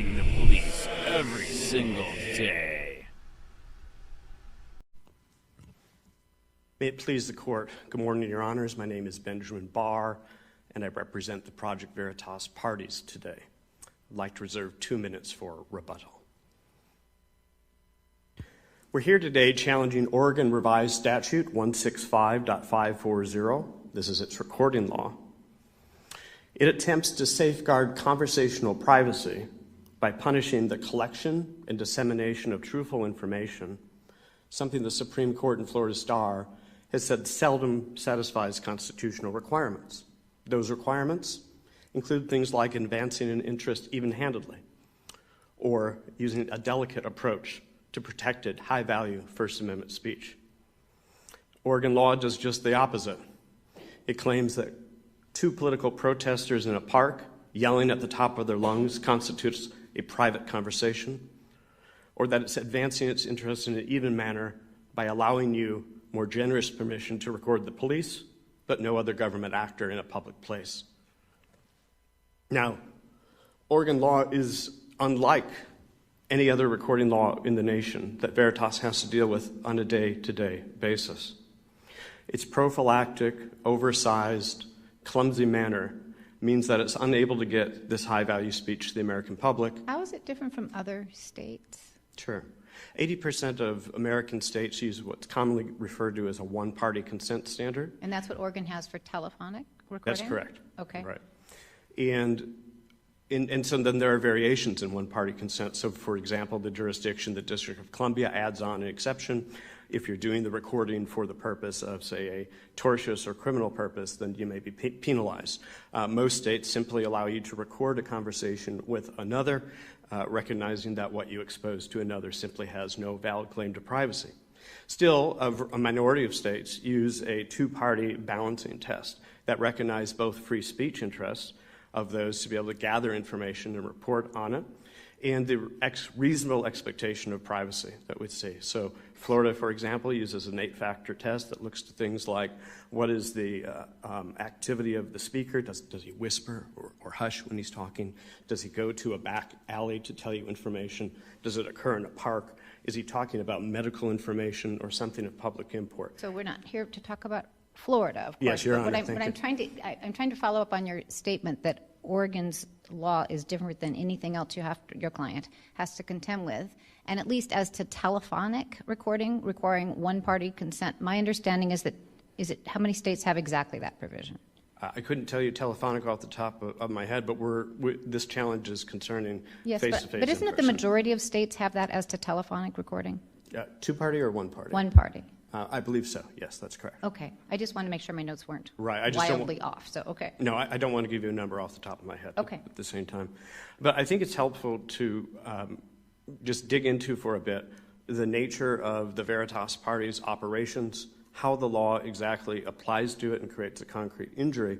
protecting the police every single day. May it please the court. Good morning, Your Honors. My name is Benjamin Barr, and I represent the Project Veritas parties today. I'd like to reserve 2 minutes for rebuttal. We're here today challenging Oregon Revised Statute 165.540. This is its recording law. It attempts to safeguard conversational privacy by punishing the collection and dissemination of truthful information, something the Supreme Court in Florida Star has said seldom satisfies constitutional requirements. Those requirements include things like advancing an interest even-handedly or using a delicate approach to protected, high-value First Amendment speech. Oregon law does just the opposite. It claims that two political protesters in a park yelling at the top of their lungs constitutes a private conversation, or that it's advancing its interest in an even manner by allowing you more generous permission to record the police, but no other government actor in a public place. Now, Oregon law is unlike any other recording law in the nation that Veritas has to deal with on a day-to-day basis. Its prophylactic, oversized, clumsy manner means that it's unable to get this high-value speech to the American public. How is it different from other states? Sure. 80% of American states use what's commonly referred to as a one-party consent standard. And that's what Oregon has for telephonic recording? That's correct. Okay. Right. And so then there are variations in one-party consent. So, for example, the jurisdiction, the District of Columbia, adds on an exception. If you're doing the recording for the purpose of, say, a tortious or criminal purpose, then you may be penalized. Most states simply allow you to record a conversation with another, recognizing that what you expose to another simply has no valid claim to privacy. Still, a minority of states use a two-party balancing test that recognize both free speech interests of those to be able to gather information and report on it, and the reasonable expectation of privacy that we see. So Florida, for example, uses an 8-factor test that looks to things like what is the activity of the speaker? Does he whisper or hush when he's talking? Does he go to a back alley to tell you information? Does it occur in a park? Is he talking about medical information or something of public import? So we're not here to talk about Florida, of course. Yes, Your Honor. I'm trying to follow up on your statement that Oregon's law is different than anything else your client has to contend with, and at least as to telephonic recording requiring one-party consent. My understanding is that how many states have exactly that provision? I couldn't tell you telephonic off the top of my head, but this challenge is concerning face-to-face. But isn't it the majority of states have that as to telephonic recording? Two-party or one-party? One party. I believe so. Yes, that's correct. Okay. I just want to make sure my notes weren't wildly off. So, okay. No, I don't want to give you a number off the top of my head at the same time. But I think it's helpful to just dig into for a bit the nature of the Veritas party's operations, how the law exactly applies to it and creates a concrete injury,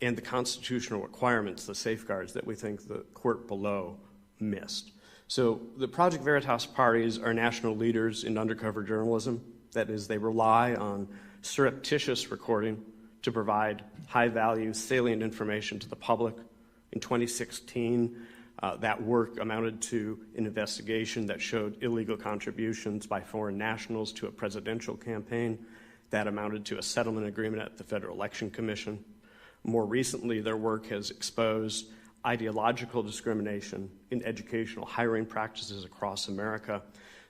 and the constitutional requirements, the safeguards that we think the court below missed. So the Project Veritas parties are national leaders in undercover journalism. That is, they rely on surreptitious recording to provide high-value, salient information to the public. In 2016, that work amounted to an investigation that showed illegal contributions by foreign nationals to a presidential campaign. That amounted to a settlement agreement at the Federal Election Commission. More recently, their work has exposed ideological discrimination in educational hiring practices across America.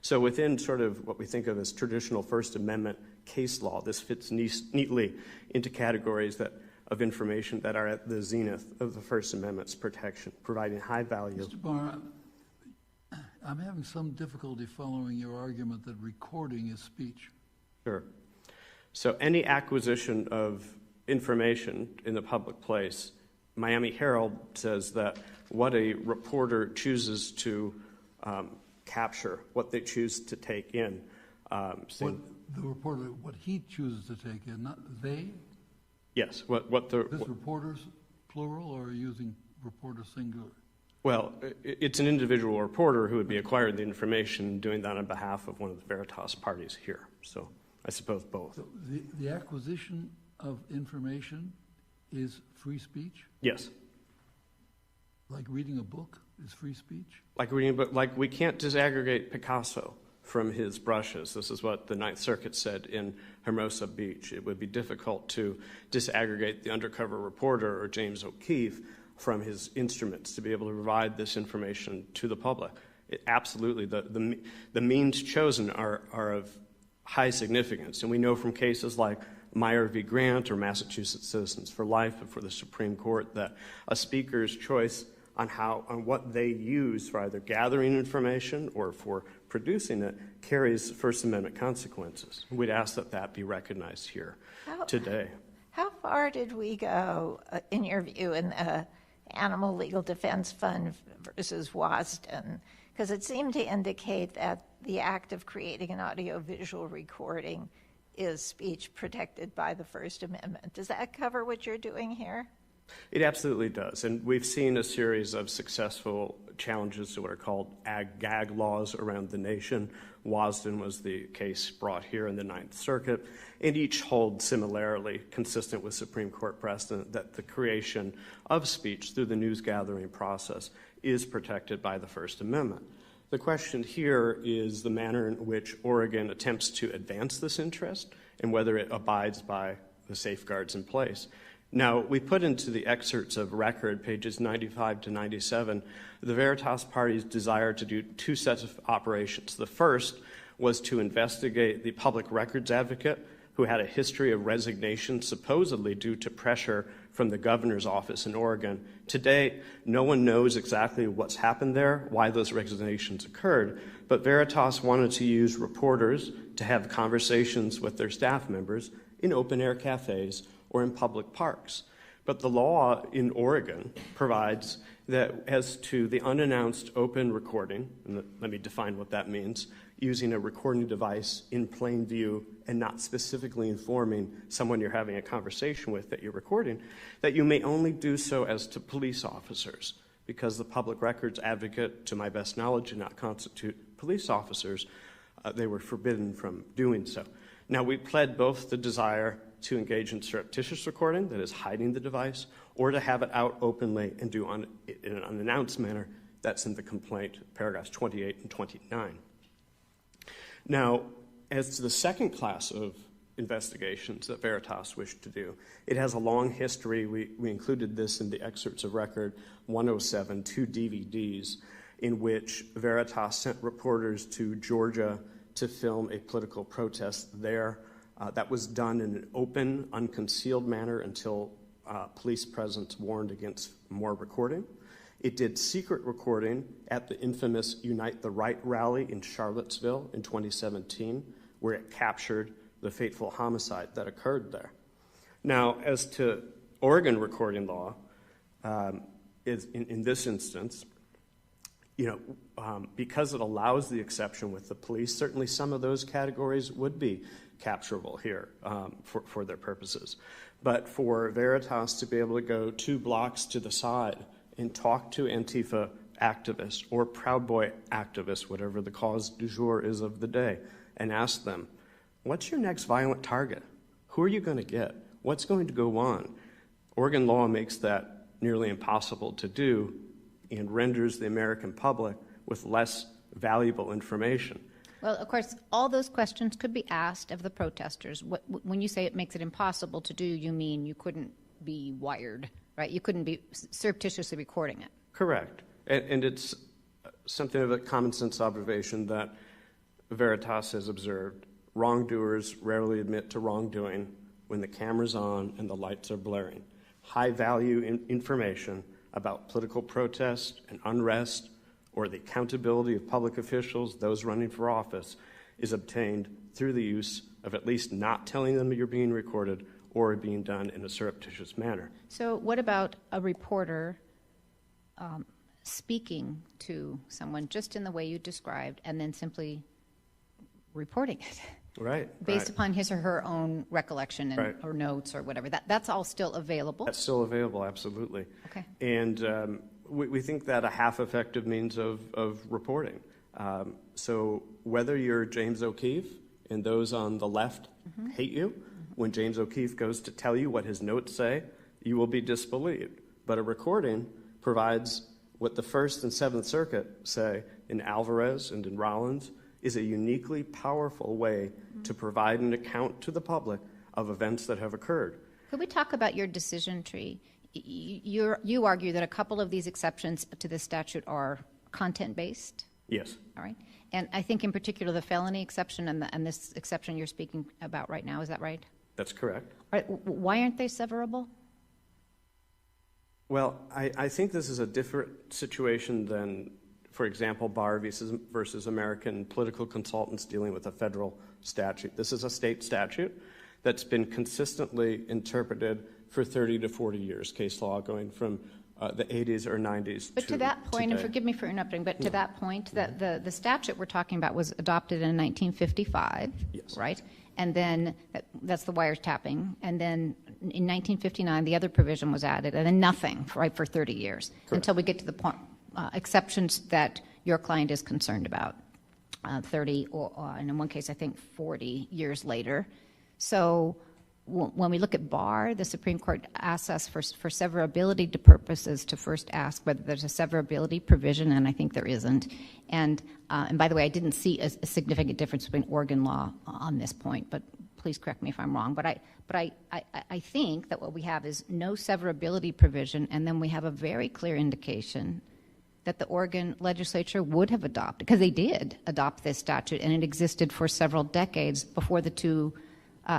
So within sort of what we think of as traditional First Amendment case law, this fits neatly into categories of information that are at the zenith of the First Amendment's protection, providing high value. Mr. Barr, I'm having some difficulty following your argument that recording is speech. Sure. So any acquisition of information in the public place, Miami Herald says that what a reporter chooses to capture, what they choose to take in. What he chooses to take in, not they? Yes. This reporters, plural, or using reporter singular? Well, it's an individual reporter who would be acquiring the information, doing that on behalf of one of the Veritas parties here. So I suppose both. So the acquisition of information is free speech? Yes. Like reading a book is free speech? Like reading, but like we can't disaggregate Picasso from his brushes. This is what the Ninth Circuit said in Hermosa Beach. It would be difficult to disaggregate the undercover reporter or James O'Keefe from his instruments to be able to provide this information to the public. Absolutely, the means chosen are of high significance, and we know from cases like Meyer v. Grant or Massachusetts Citizens for Life before the Supreme Court that a speaker's choice on what they use for either gathering information or for producing it carries First Amendment consequences. We'd ask that that be recognized here today. How far did we go, in your view, in the Animal Legal Defense Fund versus Wasden? Because it seemed to indicate that the act of creating an audiovisual recording is speech protected by the First Amendment. Does that cover what you're doing here? It absolutely does, and we've seen a series of successful challenges to what are called gag laws around the nation. Wasden was the case brought here in the Ninth Circuit, and each hold similarly, consistent with Supreme Court precedent, that the creation of speech through the news gathering process is protected by the First Amendment. The question here is the manner in which Oregon attempts to advance this interest and whether it abides by the safeguards in place. Now, we put into the excerpts of record, pages 95 to 97, the Veritas party's desire to do two sets of operations. The first was to investigate the public records advocate who had a history of resignation supposedly due to pressure from the governor's office in Oregon. Today, no one knows exactly what's happened there, why those resignations occurred, but Veritas wanted to use reporters to have conversations with their staff members in open-air cafes or in public parks. But the law in Oregon provides that as to the unannounced open recording, and let me define what that means, using a recording device in plain view and not specifically informing someone you're having a conversation with that you're recording, that you may only do so as to police officers, because the public records advocate, to my best knowledge, do not constitute police officers. They were forbidden from doing so. Now, we pled both the desire to engage in surreptitious recording, that is hiding the device, or to have it out openly and do in an unannounced manner. That's in the complaint, paragraphs 28 and 29. Now, as to the second class of investigations that Veritas wished to do, it has a long history. We included this in the excerpts of record 107, 2 DVDs, in which Veritas sent reporters to Georgia to film a political protest there. That was done in an open, unconcealed manner until police presence warned against more recording. It did secret recording at the infamous Unite the Right rally in Charlottesville in 2017, where it captured the fateful homicide that occurred there. Now, as to Oregon recording law, in this instance, because it allows the exception with the police, certainly some of those categories would be capturable here for their purposes. But for Veritas to be able to go 2 blocks to the side and talk to Antifa activists or Proud Boy activists, whatever the cause du jour is of the day, and ask them, what's your next violent target? Who are you going to get? What's going to go on? Oregon law makes that nearly impossible to do and renders the American public with less valuable information. Well, of course, all those questions could be asked of the protesters. When you say it makes it impossible to do, you mean you couldn't be wired, right? You couldn't be surreptitiously recording it. Correct. And it's something of a common sense observation that Veritas has observed. Wrongdoers rarely admit to wrongdoing when the camera's on and the lights are blaring. High value information about political protest and unrest or the accountability of public officials, those running for office, is obtained through the use of at least not telling them you're being recorded or being done in a surreptitious manner. So what about a reporter speaking to someone just in the way you described and then simply reporting it? Right. Based upon his or her own recollection and, right. or notes or whatever. That's all still available? That's still available, absolutely. Okay. And we think that a half-effective means of reporting. So whether you're James O'Keefe and those on the left hate you, when James O'Keefe goes to tell you what his notes say, you will be disbelieved. But a recording provides what the First and Seventh Circuit say in Alvarez and in Rollins is a uniquely powerful way to provide an account to the public of events that have occurred. Could we talk about your decision tree? You argue that a couple of these exceptions to this statute are content-based? Yes. All right. And I think in particular the felony exception and this exception you're speaking about right now, is that right? That's correct. All right. Why aren't they severable? Well, I think this is a different situation than, for example, Barr versus American political consultants dealing with a federal statute. This is a state statute that's been consistently interpreted for 30 to 40 years, case law going from the 80s or 90s But to that point, today. and forgive me for interrupting, but to that point, that the statute we're talking about was adopted in 1955, Yes. right? And then that's the wiretapping. And then in 1959, the other provision was added, and then nothing, right, for 30 years. Correct. Until we get to the point, exceptions that your client is concerned about, 30 or and in one case, I think 40 years later. So when we look at Barr, the Supreme Court asks us for severability purposes to first ask whether there's a severability provision, and I think there isn't. And by the way, I didn't see a significant difference between Oregon law on this point, but please correct me if I'm wrong. But I think that what we have is no severability provision, and then we have a very clear indication that the Oregon legislature would have adopted, because they did adopt this statute, and it existed for several decades before the two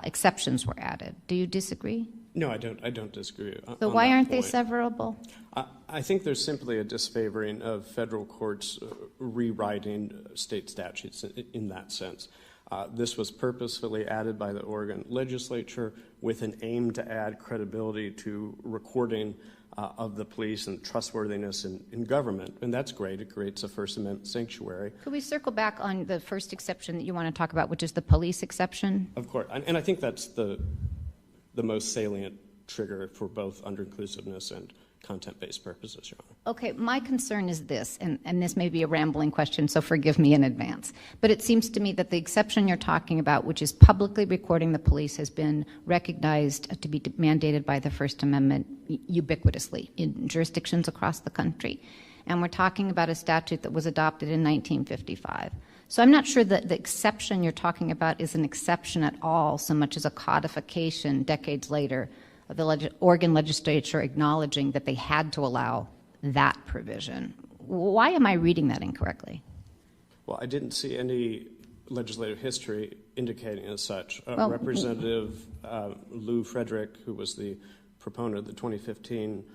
exceptions were added. Do you disagree? No, I don't disagree. So why aren't they severable? I think there's simply a disfavoring of federal courts rewriting state statutes in that sense. This was purposefully added by the Oregon legislature with an aim to add credibility to recording of the police and trustworthiness in government. And that's great. It creates a First Amendment sanctuary. Could we circle back on the first exception that you want to talk about, which is the police exception? Of course. And I think that's the most salient trigger for both under-inclusiveness and content-based purposes, Your Honor. Okay, my concern is this, and this may be a rambling question, so forgive me in advance. But it seems to me that the exception you're talking about, which is publicly recording the police, has been recognized to be mandated by the First Amendment ubiquitously in jurisdictions across the country. And we're talking about a statute that was adopted in 1955. So I'm not sure that the exception you're talking about is an exception at all, so much as a codification decades later of the Oregon legislature acknowledging that they had to allow that provision. Why am I reading that incorrectly? Well, I didn't see any legislative history indicating as such. Representative Lou Frederick, who was the proponent of the 2015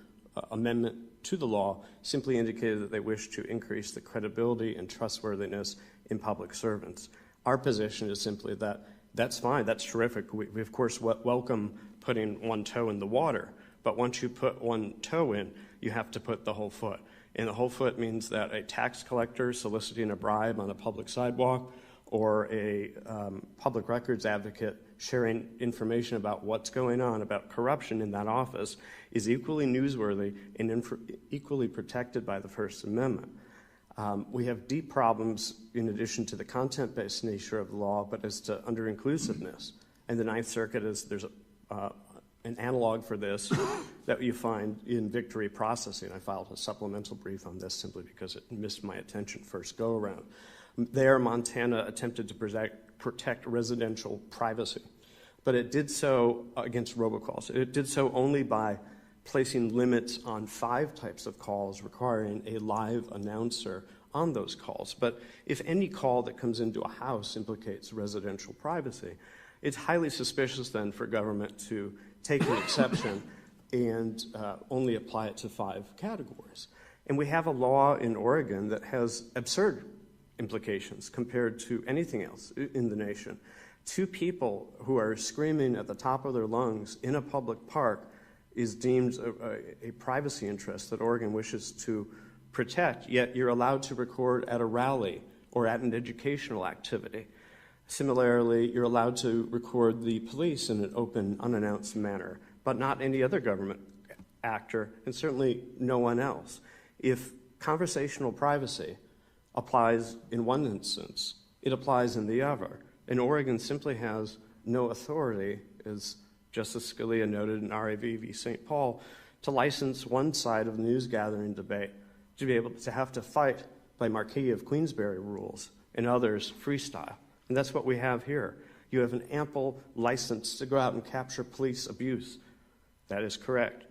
amendment to the law, simply indicated that they wished to increase the credibility and trustworthiness in public servants. Our position is simply that that's fine, that's terrific. We of course welcome putting one toe in the water, but once you put one toe in, you have to put the whole foot. And the whole foot means that a tax collector soliciting a bribe on a public sidewalk or a public records advocate sharing information about what's going on, about corruption in that office, is equally newsworthy and equally protected by the First Amendment. We have deep problems in addition to the content-based nature of the law, but as to under-inclusiveness. And the Ninth Circuit there's an analog for this that you find in victory processing. I filed a supplemental brief on this simply because it missed my attention first go around. There, Montana attempted to protect residential privacy, but it did so against robocalls. It did so only by placing limits on 5 types of calls requiring a live announcer on those calls. But if any call that comes into a house implicates residential privacy, it's highly suspicious then for government to take an exception and only apply it to 5 categories. And we have a law in Oregon that has absurd implications compared to anything else in the nation. 2 people who are screaming at the top of their lungs in a public park is deemed a privacy interest that Oregon wishes to protect, yet you're allowed to record at a rally or at an educational activity. Similarly, you're allowed to record the police in an open, unannounced manner, but not any other government actor, and certainly no one else. If conversational privacy applies in one instance, it applies in the other. And Oregon simply has no authority, as Justice Scalia noted in RAV v. St. Paul, to license one side of the news gathering debate to be able to have to fight by Marquis of Queensberry rules and others freestyle. And that's what we have here. You have an ample license to go out and capture police abuse. That is correct.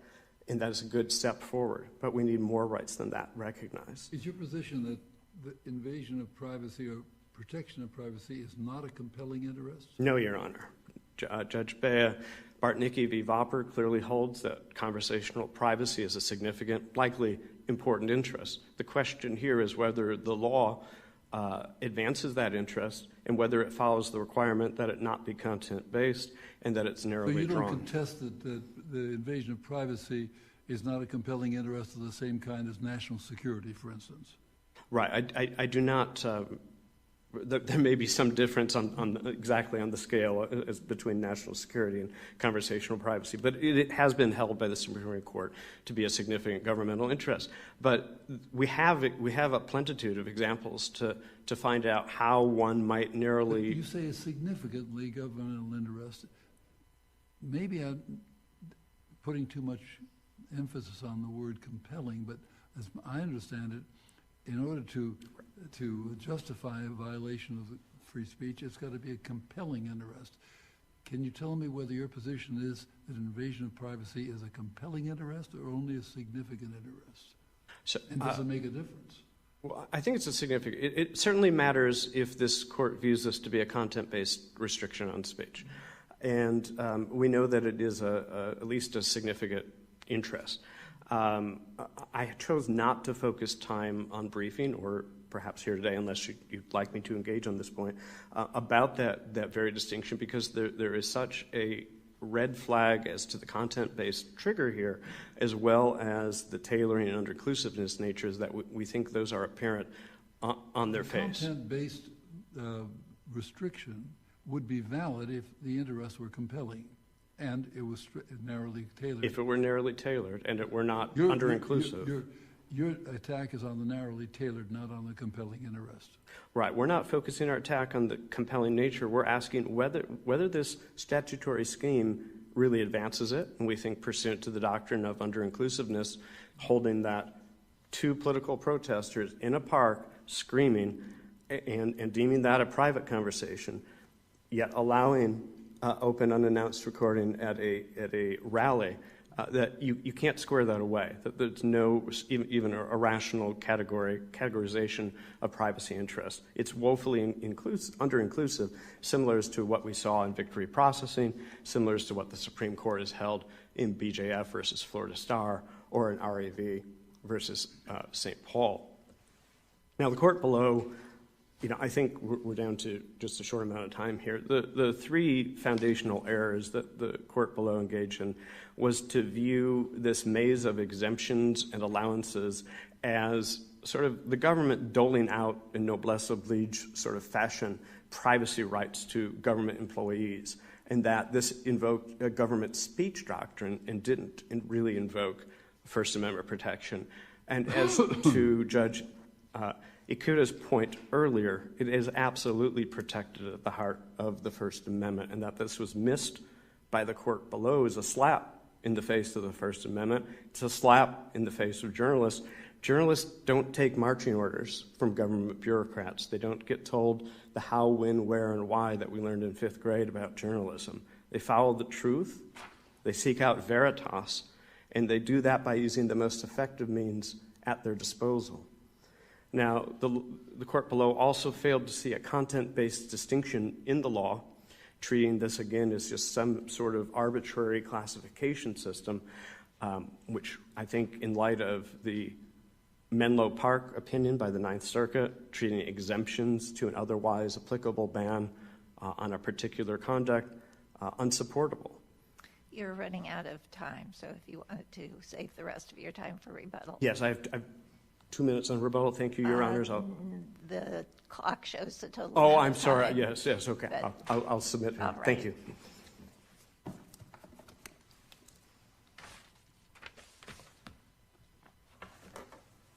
And that is a good step forward. But we need more rights than that recognized. Is your position that the invasion of privacy or protection of privacy is not a compelling interest? No, Your Honor. Judge Bea Bartnicki v. Vopper clearly holds that conversational privacy is a significant, likely important interest. The question here is whether the law advances that interest and whether it follows the requirement that it not be content-based and that it's narrowly drawn. So you don't contest that the invasion of privacy is not a compelling interest of the same kind as national security, for instance? Right. I do not. There may be some difference exactly on the scale between national security and conversational privacy, but it has been held by the Supreme Court to be a significant governmental interest. But we have a plentitude of examples to find out how one might narrowly. But you say a significantly governmental interest. Maybe I'm putting too much emphasis on the word compelling, but as I understand it, in order to justify a violation of free speech, it's got to be a compelling interest. Can you tell me whether your position is that invasion of privacy is a compelling interest or only a significant interest? So, and does it make a difference? Well, I think it's a significant. It certainly matters if this court views this to be a content-based restriction on speech, and we know that it is at least a significant interest. I chose not to focus time on briefing, or perhaps here today, unless you'd like me to engage on this point, about that very distinction, because there is such a red flag as to the content-based trigger here, as well as the tailoring and under-inclusiveness natures that we think those are apparent on their face. Content-based restriction would be valid if the interests were compelling and it was narrowly tailored. If it were narrowly tailored and it were not under-inclusive. Your attack is on the narrowly tailored, not on the compelling interest. Right. We're not focusing our attack on the compelling nature. We're asking whether this statutory scheme really advances it, and we think pursuant to the doctrine of under-inclusiveness, holding that two political protesters in a park screaming and deeming that a private conversation, yet allowing open unannounced recording at a rally, that you can't square that away, that there's no even a rational categorization of privacy interest. It's woefully under-inclusive, similar to what we saw in victory processing, similar to what the Supreme Court has held in BJF versus Florida Star, or in RAV versus St. Paul. Now, the court below, I think we're down to just a short amount of time here. The three foundational errors that the court below engaged in was to view this maze of exemptions and allowances as sort of the government doling out in noblesse oblige sort of fashion privacy rights to government employees, and that this invoked a government speech doctrine and didn't really invoke First Amendment protection. And as to Judge Ikuda's point earlier, it is absolutely protected at the heart of the First Amendment, and that this was missed by the court below is a slap in the face of the First Amendment. It's a slap in the face of journalists. Journalists don't take marching orders from government bureaucrats. They don't get told the how, when, where, and why that we learned in 5th grade about journalism. They follow the truth, they seek out Veritas, and they do that by using the most effective means at their disposal. Now, the court below also failed to see a content-based distinction in the law, treating this again as just some sort of arbitrary classification system, which I think in light of the Menlo Park opinion by the Ninth Circuit, treating exemptions to an otherwise applicable ban on a particular conduct, unsupportable. You're running out of time, so if you wanted to save the rest of your time for rebuttal. Yes, I have 2 minutes on rebuttal. Thank you, Your Honors. The clock shows the total. Oh, amount I'm of sorry. time. Yes, okay. I'll submit. All right. Thank you.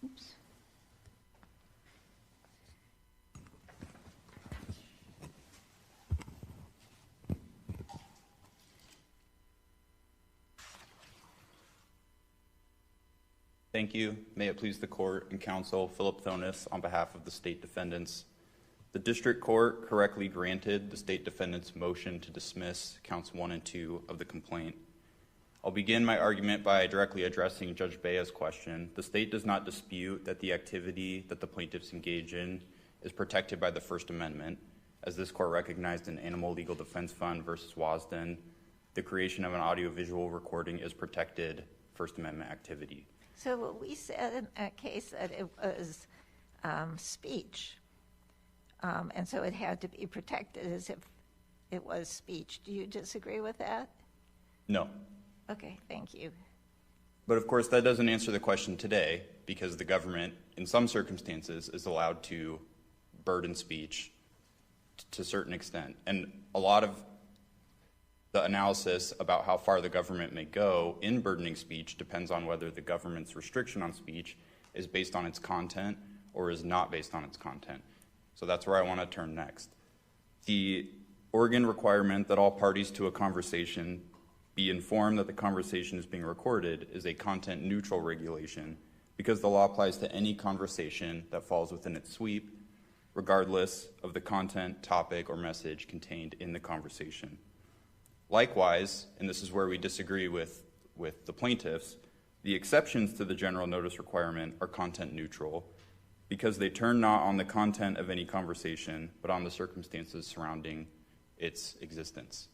Oops. Thank you. May it please the court and counsel, Philip Thonis on behalf of the state defendants. The district court correctly granted the state defendants' motion to dismiss counts 1 and 2 of the complaint. I'll begin my argument by directly addressing Judge Bea's question. The state does not dispute that the activity that the plaintiffs engage in is protected by the First Amendment. As this court recognized in Animal Legal Defense Fund versus Wasden, the creation of an audiovisual recording is protected First Amendment activity. So we said in that case that it was speech, and so it had to be protected as if it was speech. Do you disagree with that? No. Okay, thank you. But of course, that doesn't answer the question today, because the government, in some circumstances, is allowed to burden speech to a certain extent. And a lot of the analysis about how far the government may go in burdening speech depends on whether the government's restriction on speech is based on its content or is not based on its content. So that's where I want to turn next. The Oregon requirement that all parties to a conversation be informed that the conversation is being recorded is a content-neutral regulation because the law applies to any conversation that falls within its sweep, regardless of the content, topic, or message contained in the conversation. Likewise, and this is where we disagree with the plaintiffs, the exceptions to the general notice requirement are content-neutral because they turn not on the content of any conversation, but on the circumstances surrounding its existence.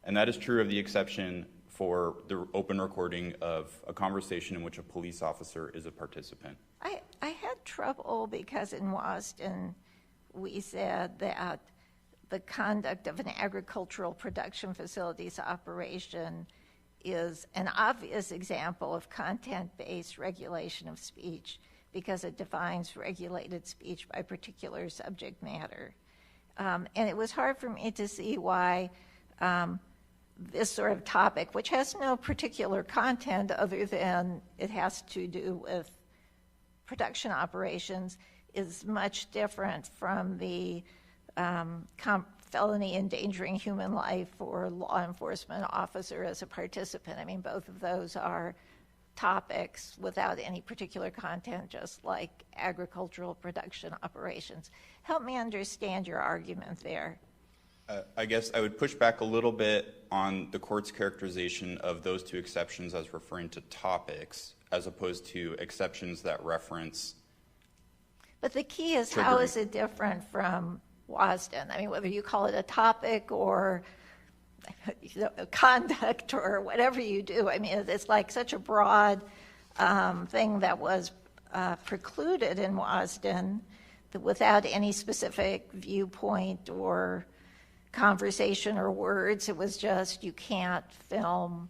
And that is true of the exception for the open recording of a conversation in which a police officer is a participant. I had trouble because in Wasden we said that the conduct of an agricultural production facility's operation is an obvious example of content-based regulation of speech because it defines regulated speech by particular subject matter. And it was hard for me to see why this sort of topic, which has no particular content other than it has to do with production operations, is much different from the felony endangering human life or law enforcement officer as a participant. I mean, both of those are topics without any particular content, just like agricultural production operations. Help me understand your argument there. I guess I would push back a little bit on the court's characterization of those two exceptions as referring to topics as opposed to exceptions that reference. But the key is how is it different from Wasden? I mean, whether you call it a topic or conduct or whatever you do, I mean, it's like such a broad thing that was precluded in Wasden that without any specific viewpoint or conversation or words, it was just you can't film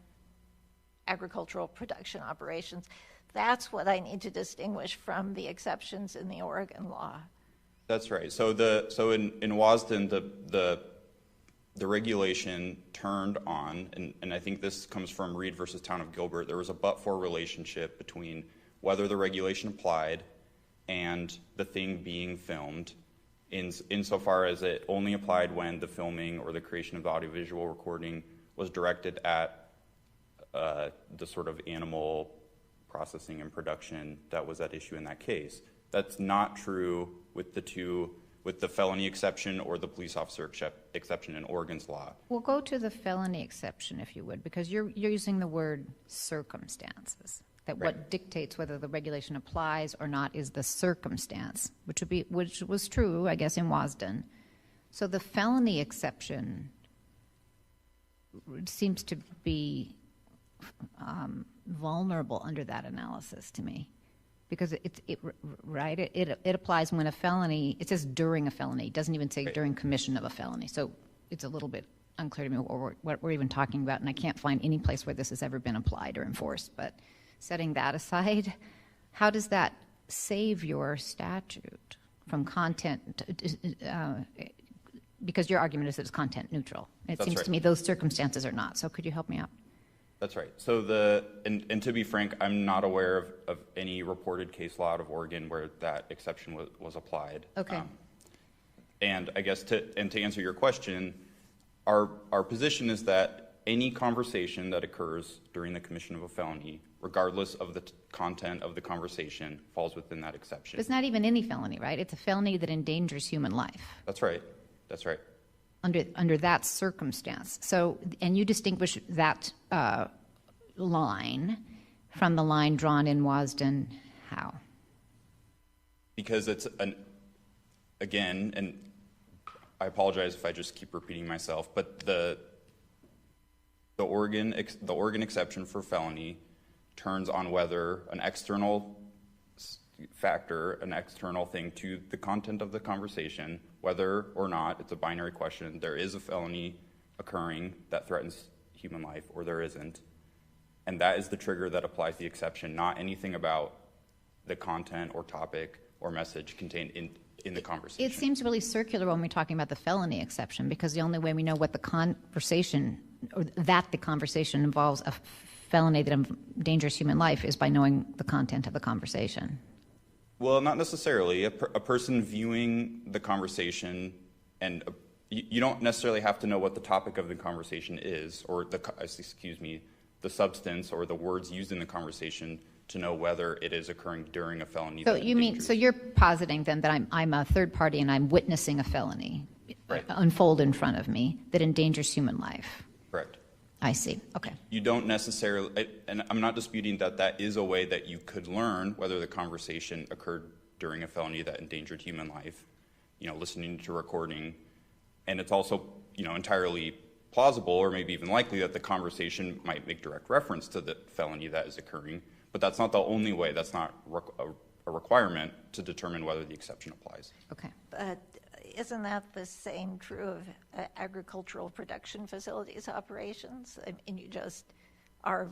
agricultural production operations. That's what I need to distinguish from the exceptions in the Oregon law. That's right. So in Wasden, the regulation turned on, and I think this comes from Reed versus Town of Gilbert. There was a but-for relationship between whether the regulation applied and the thing being filmed, insofar as it only applied when the filming or the creation of the audiovisual recording was directed at the sort of animal processing and production that was at issue in that case. That's not true with the felony exception or the police officer exception in Oregon's law. We'll go to the felony exception, if you would, because you're using the word circumstances. That Right. What dictates whether the regulation applies or not is the circumstance, which was true, I guess, in Wasden. So the felony exception seems to be vulnerable under that analysis to me, because it applies when a felony. It says during a felony. It doesn't even say Right. during commission of a felony. So it's a little bit unclear to me what we're even talking about, and I can't find any place where this has ever been applied or enforced. But setting that aside, how does that save your statute from content? Because your argument is that it's content neutral. It That's seems right. to me those circumstances are not. So could you help me out? That's right. So and to be frank, I'm not aware of any reported case law out of Oregon where that exception was applied. Okay. And I guess to answer your question, our position is that any conversation that occurs during the commission of a felony, regardless of the content of the conversation, falls within that exception. It's not even any felony, right? It's a felony that endangers human life. That's right. That's right. Under that circumstance. So, and you distinguish that line from the line drawn in Wasden. How? Because it's again, and I apologize if I just keep repeating myself, but the Oregon exception for felony turns on whether an external factor, an external thing to the content of the conversation, whether or not it's a binary question, there is a felony occurring that threatens human life or there isn't. And that is the trigger that applies the exception, not anything about the content or topic or message contained in the conversation. It seems really circular when we're talking about the felony exception, because the only way we know what the conversation, or that the conversation involves a felony that endangers human life, is by knowing the content of the conversation. Well, not necessarily. A person viewing the conversation, and you don't necessarily have to know what the topic of the conversation is, or the substance or the words used in the conversation to know whether it is occurring during a felony. So so you're positing then that I'm a third party and I'm witnessing a felony unfold in front of me that endangers human life. Correct. I see. Okay. You don't necessarily, and I'm not disputing that that is a way that you could learn whether the conversation occurred during a felony that endangered human life, listening to a recording. And it's also, entirely plausible or maybe even likely that the conversation might make direct reference to the felony that is occurring. But that's not the only way. That's not a requirement to determine whether the exception applies. Okay. But isn't that the same true of agricultural production facilities operations? I mean, you just are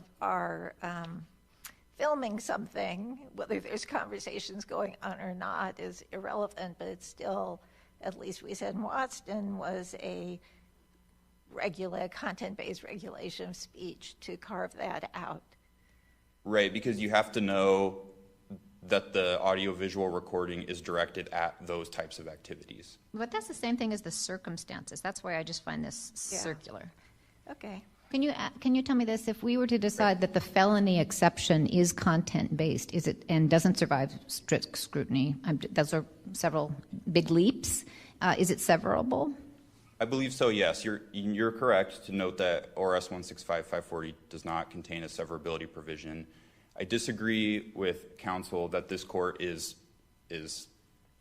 filming something, whether there's conversations going on or not is irrelevant, but it's still, at least we said in Watson, was a content-based regulation of speech to carve that out. Right, because you have to know that the audiovisual recording is directed at those types of activities. But that's the same thing as the circumstances. That's why I just find this circular. Okay. Can you tell me this? If we were to decide that the felony exception is content-based, is it, and doesn't survive strict scrutiny, those are several big leaps, is it severable? I believe so, yes. You're correct to note that ORS 165-540 does not contain a severability provision. I disagree with counsel that this court is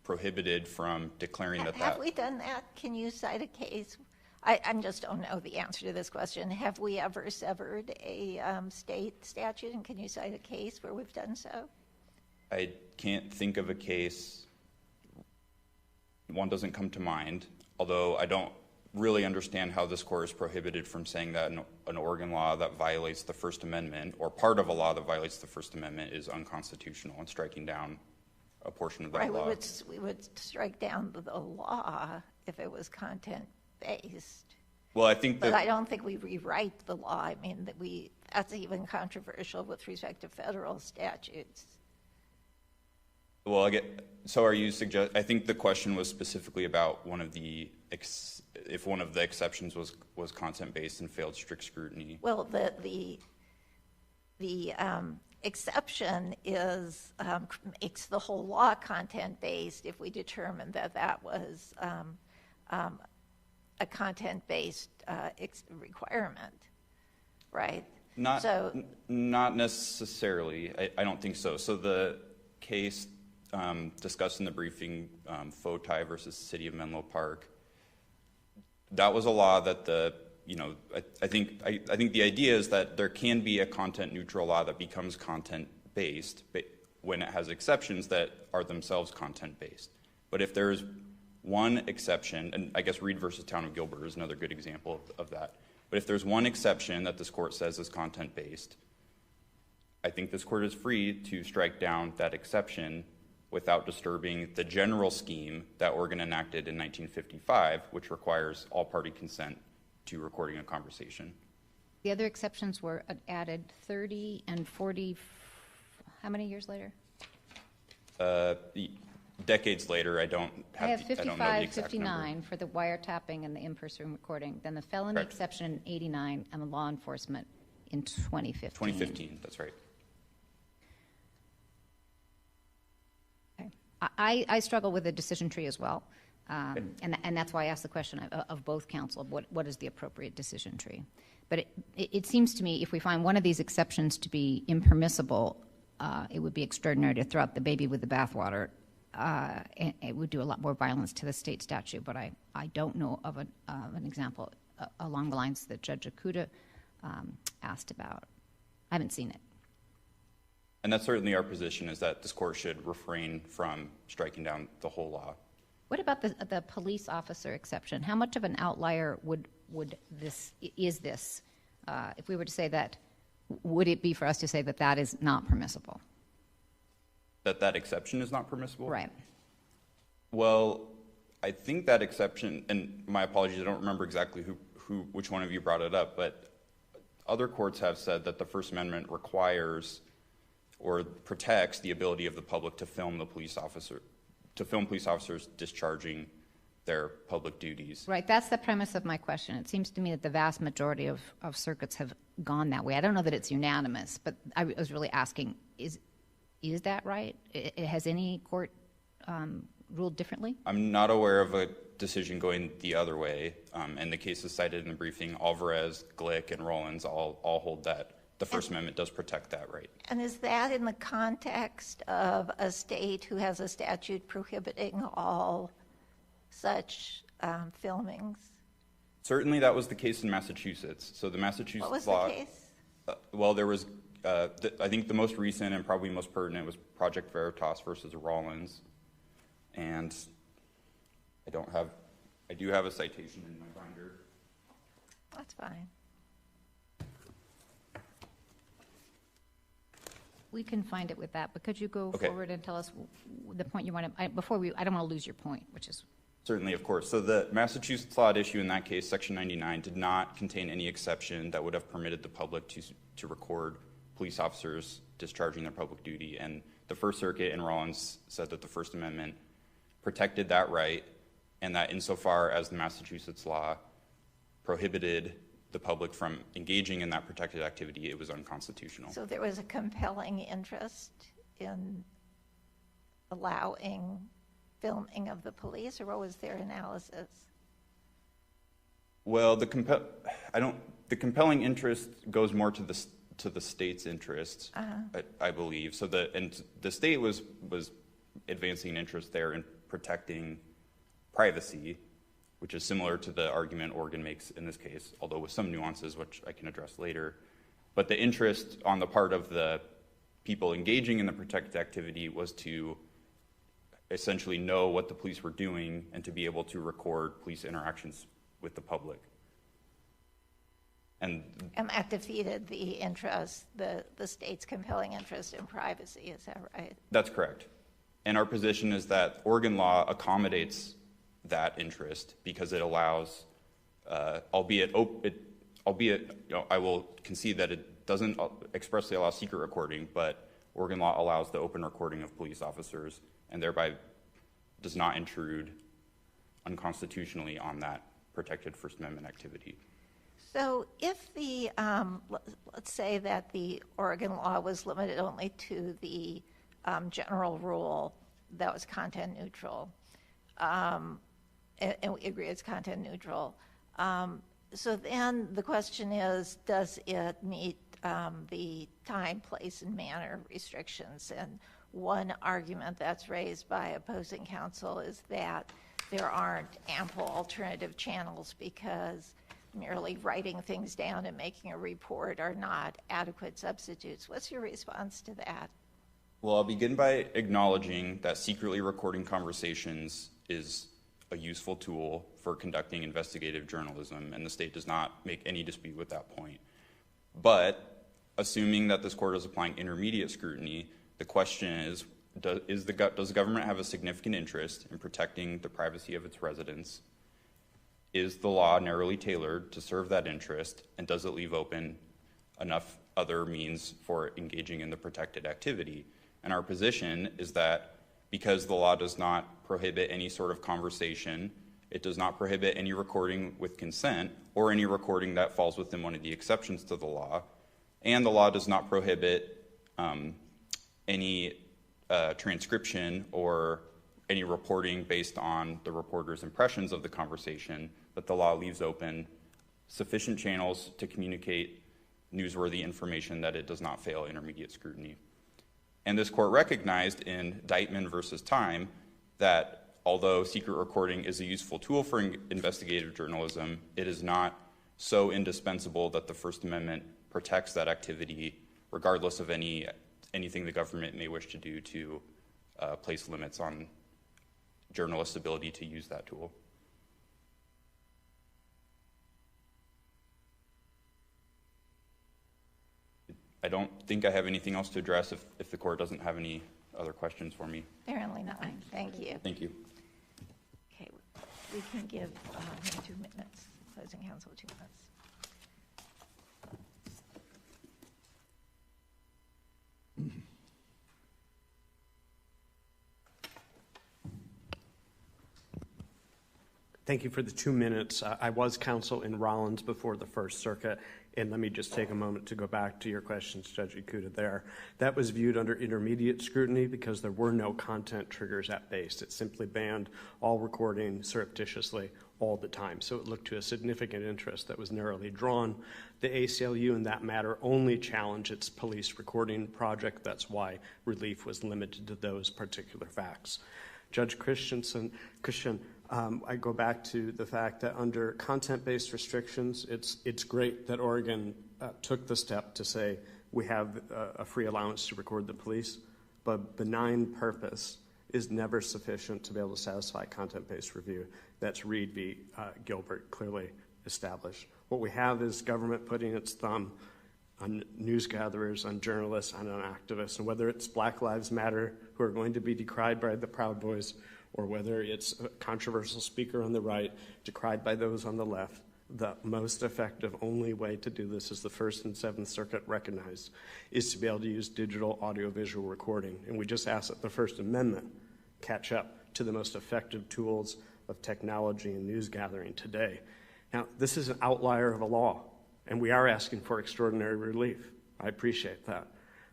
prohibited from declaring that. Have we done that? Can you cite a case? I just don't know the answer to this question. Have we ever severed a state statute, and can you cite a case where we've done so? I can't think of a case. One doesn't come to mind, although I don't really understand how this court is prohibited from saying that an Oregon law that violates the First Amendment, or part of a law that violates the First Amendment, is unconstitutional and striking down a portion of that law. We would strike down the law if it was content-based. Well, I think that... But I don't think we rewrite the law. I mean, that's even controversial with respect to federal statutes. Well, so are you I think the question was specifically about if one of the exceptions was content-based and failed strict scrutiny. Well, the exception makes the whole law content-based if we determine that was a content-based requirement, right? Not necessarily. I don't think so. So the case discussed in the briefing, Foti versus City of Menlo Park, that was a law that I think the idea is that there can be a content-neutral law that becomes content-based when it has exceptions that are themselves content-based. But if there is one exception, and I guess Reed versus Town of Gilbert is another good example of that, but if there's one exception that this court says is content-based, I think this court is free to strike down that exception without disturbing the general scheme that Oregon enacted in 1955, which requires all-party consent to recording a conversation. The other exceptions were added 30 and 40, how many years later? decades later, I don't I have, have I don't know the 55, exact 59 number. for the wiretapping and the in-person recording, then the felony Correct. exception in 89 and the law enforcement in 2015. 2015, that's right. Okay. I struggle with the decision tree as well, and that's why I asked the question of both counsel, of what is the appropriate decision tree. But it seems to me if we find one of these exceptions to be impermissible, it would be extraordinary to throw out the baby with the bathwater. And it would do a lot more violence to the state statute, but I don't know of an example along the lines that Judge Akuta asked about. I haven't seen it. And that's certainly our position, is that this court should refrain from striking down the whole law. What about the police officer exception? How much of an outlier is this? If we were to say that, would it be for us to say that that is not permissible? That exception is not permissible? Right. Well, I think that exception, and my apologies, I don't remember exactly which one of you brought it up, but other courts have said that the First Amendment requires or protects the ability of the public to film police officers discharging their public duties. Right, that's the premise of my question. It seems to me that the vast majority of circuits have gone that way. I don't know that it's unanimous, but I was really asking, is that right? Has any court ruled differently? I'm not aware of a decision going the other way, and the cases cited in the briefing, Alvarez, Glick, and Rollins all hold that the First Amendment does protect that right. And is that in the context of a state who has a statute prohibiting all such filmings? Certainly that was the case in Massachusetts. So the Massachusetts What was law, the case? Well, there was, I think the most recent and probably most pertinent was Project Veritas versus Rollins. And I do have a citation in my binder. That's fine. We can find it with that, but could you go Okay. forward and tell us the point you want to, I don't want to lose your point, which is. Certainly, of course. So the Massachusetts law at issue in that case, Section 99, did not contain any exception that would have permitted the public to record police officers discharging their public duty. And the First Circuit in Rollins said that the First Amendment protected that right, and that insofar as the Massachusetts law prohibited the public from engaging in that protected activity, it was unconstitutional. So there was a compelling interest in allowing filming of the police, or what was their analysis? Well, the compelling interest goes more to the state's interests, I believe. So the state was advancing an interest there in protecting privacy, which is similar to the argument Oregon makes in this case, although with some nuances, which I can address later. But the interest on the part of the people engaging in the protected activity was to essentially know what the police were doing and to be able to record police interactions with the public. And that defeated the interest, the state's compelling interest in privacy, is that right? That's correct. And our position is that Oregon law accommodates that interest because it allows, albeit I will concede that it doesn't expressly allow secret recording, but Oregon law allows the open recording of police officers and thereby does not intrude unconstitutionally on that protected First Amendment activity. So if let's say that the Oregon law was limited only to the general rule that was content neutral, and we agree it's content neutral. So then the question is, does it meet the time, place, and manner restrictions? And one argument that's raised by opposing counsel is that there aren't ample alternative channels because merely writing things down and making a report are not adequate substitutes. What's your response to that? Well, I'll begin by acknowledging that secretly recording conversations is a useful tool for conducting investigative journalism, and the state does not make any dispute with that point. But assuming that this court is applying intermediate scrutiny, the question is, does the government have a significant interest in protecting the privacy of its residents? Is the law narrowly tailored to serve that interest, and does it leave open enough other means for engaging in the protected activity? And our position is that because the law does not prohibit any sort of conversation. It does not prohibit any recording with consent or any recording that falls within one of the exceptions to the law. And the law does not prohibit any transcription or any reporting based on the reporter's impressions of the conversation, but the law leaves open sufficient channels to communicate newsworthy information that it does not fail intermediate scrutiny. And this court recognized in Deitman versus Time that although secret recording is a useful tool for investigative journalism, it is not so indispensable that the First Amendment protects that activity regardless of anything the government may wish to do to place limits on journalists' ability to use that tool. I don't think I have anything else to address if the court doesn't have any other questions for me. Apparently not. Thank you. Thank you. Okay, we can give him 2 minutes, closing counsel 2 minutes. Thank you for the 2 minutes. I was counsel in Rollins before the First Circuit, and let me just take a moment to go back to your questions, Judge Ikuda, there. That was viewed under intermediate scrutiny because there were no content triggers at base. It simply banned all recording surreptitiously all the time. So it looked to a significant interest that was narrowly drawn. The ACLU in that matter only challenged its police recording project. That's why relief was limited to those particular facts. Judge Christian, I go back to the fact that under content-based restrictions, it's great that Oregon took the step to say we have a free allowance to record the police, but benign purpose is never sufficient to be able to satisfy content-based review. That's Reed v. Gilbert clearly established. What we have is government putting its thumb on news gatherers, on journalists, and on activists, and whether it's Black Lives Matter who are going to be decried by the Proud Boys, or whether it's a controversial speaker on the right decried by those on the left, the most effective only way to do this, as the First and Seventh Circuit recognized, is to be able to use digital audiovisual recording. And we just ask that the First Amendment catch up to the most effective tools of technology and news gathering today. Now, this is an outlier of a law, and we are asking for extraordinary relief. I appreciate that.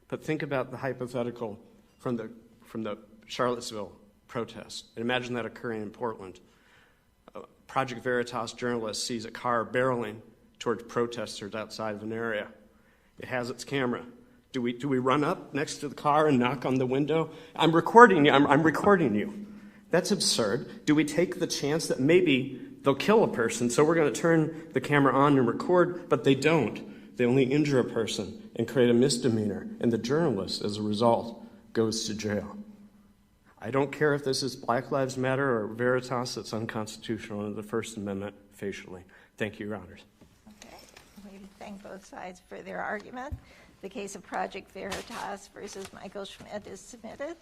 But think about the hypothetical from the Charlottesville protest. And imagine that occurring in Portland. Project Veritas journalist sees a car barreling towards protesters outside of an area. It has its camera. Do we run up next to the car and knock on the window? I'm recording you. I'm recording you. That's absurd. Do we take the chance that maybe they'll kill a person, so we're going to turn the camera on and record, but they don't. They only injure a person and create a misdemeanor, and the journalist, as a result, goes to jail. I don't care if this is Black Lives Matter or Veritas, it's unconstitutional under the First Amendment facially. Thank you, Your Honors. Okay, we thank both sides for their argument. The case of Project Veritas versus Michael Schmidt is submitted.